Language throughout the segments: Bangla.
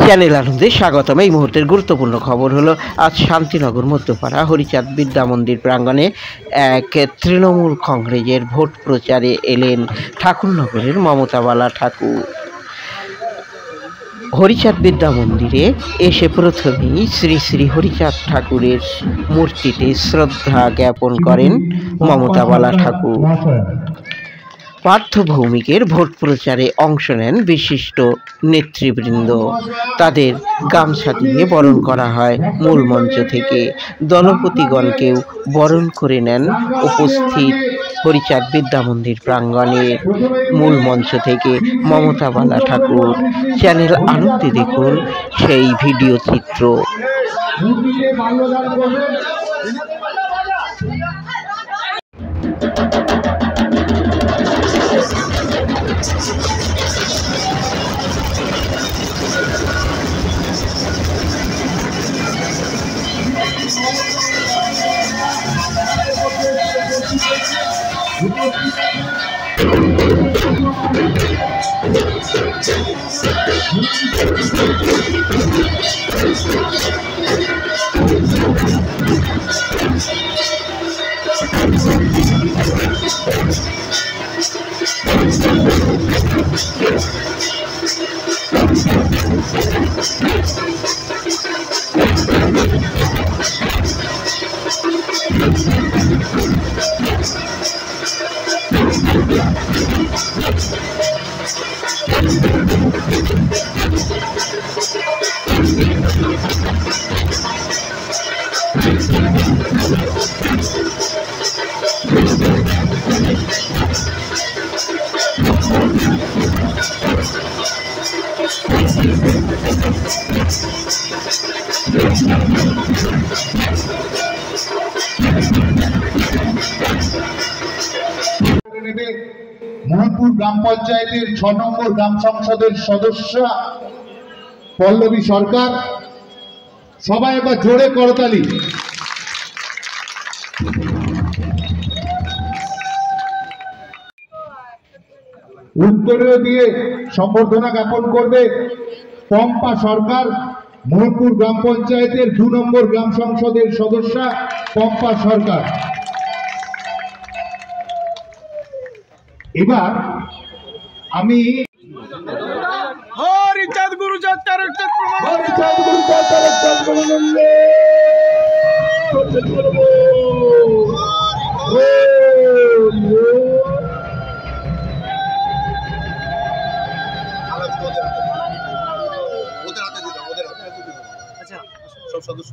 চ্যানেল আনন্দে স্বাগতম। এই মুহূর্তের গুরুত্বপূর্ণ খবর হলো, আজ শান্তিনগর মধ্যপাড়া হরিচাঁদ বিদ্যা মন্দির প্রাঙ্গণে এক তৃণমূল কংগ্রেসের ভোট প্রচারে এলেন ঠাকুরনগরের মমতা বালা ঠাকুর। হরিচাঁদ বিদ্যা মন্দিরে এসে প্রথমেই শ্রী শ্রী হরিচাঁদ ঠাকুরের মূর্তিতে শ্রদ্ধা জ্ঞাপন করেন মমতা বালা ঠাকুর। পার্থ ভৌমিকের ভোট প্রচারে অংশ নেন বিশিষ্ট নেতৃবৃন্দ। তাদের গামছা দিয়ে বরণ করা হয় মূল মঞ্চ থেকে। দলপতিগণকেও বরণ করে নেন উপস্থিত হরিচাঁদ বিদ্যা মন্দির প্রাঙ্গণের মূল মঞ্চ থেকে মমতা বালা ঠাকুর। চ্যানেল আনন্দে দেখুন সেই ভিডিও চিত্র। মোহনপুর গ্রাম পঞ্চায়েতের ৬ নম্বর গ্রাম সংসদের সদস্য পল্লবী সরকার। সবাই এবার জোরে করতালি। উত্তরীয় দিয়ে সম্বর্ধনা জ্ঞাপন করবে পম্পা সরকার, মোহনপুর গ্রাম পঞ্চায়েতের ২ নম্বর গ্রাম সংসদের সদস্য পম্পা সরকার। এবার আমি হরিচাঁদ গুরুচাঁদ তারকচাঁদ সব সদস্য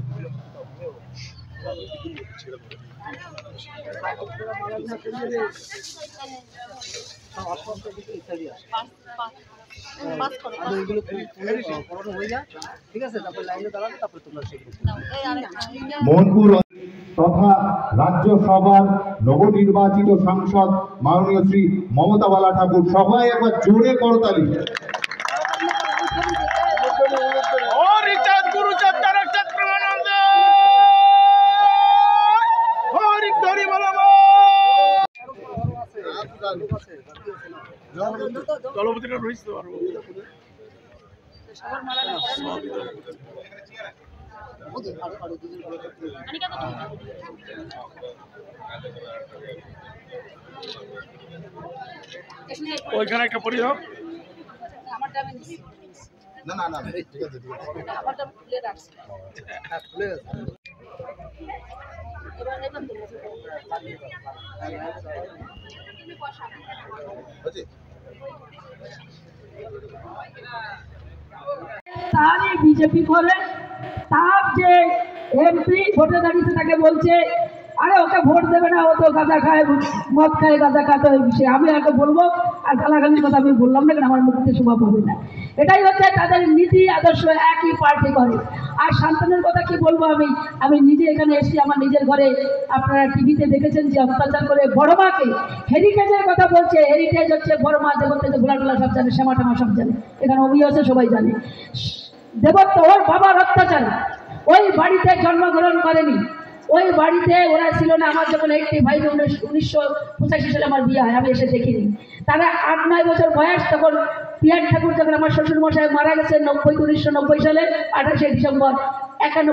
মোহনপুর তথা রাজ্যসভার নবনির্বাচিত সাংসদ মাননীয় শ্রী মমতা বালা ঠাকুর। সবাই একবার জোরে করতালি। দলপতিরা রয়েছে তো আরো ওইখানে একটা পরি দাও। না না না ঠিক আছে ঠিক আছে, আমারটা খুলে রাখছি। হ্যাঁ খুলে গেছে। তারই বিজেপি করে, তার যে এমপি ভোটে দাঁড়িয়েছে তাকে বলছে আরে ওকে ভোট দেবে না, ও তো গাঁজা খায়, মদ খায়, গাঁজা খাতে সে। আমি আগে বলবো, আর গালাগালির কথা আমি বললাম না, কারণ আমার মুখে শোভা পাবে না। এটাই হচ্ছে তাদের নীতি আদর্শ, একই পার্টি করে। আর শান্তনুর কথা কি বলবো, আমি নিজে এখানে এসে আমার নিজের ঘরে আপনারা টিভিতে দেখেছেন যে অত্যাচার করে বড় মাকে, হেরিটেজের কথা বলছে। হেরিটেজ হচ্ছে বড় মা, দেবত্ব, ভোলাটোলা সব জানে, শ্যামা টামা সব জানে, এখানে অভিযোগ আছে সবাই জানে। দেবত্ব ওর বাবার অত্যাচার, ওই বাড়িতে জন্মগ্রহণ করেনি, ওই বাড়িতে ওরা ছিল না। আমার যখন 1985 সালে আমার বিয়ে হয়, আমি এসে দেখিনি। তারা 8-9 বছর বয়স, তখন পিয়ার ঠাকুর যখন আমার শ্বশুর মশাই মারা গেছে 1990 সালে 28শে ডিসেম্বর 91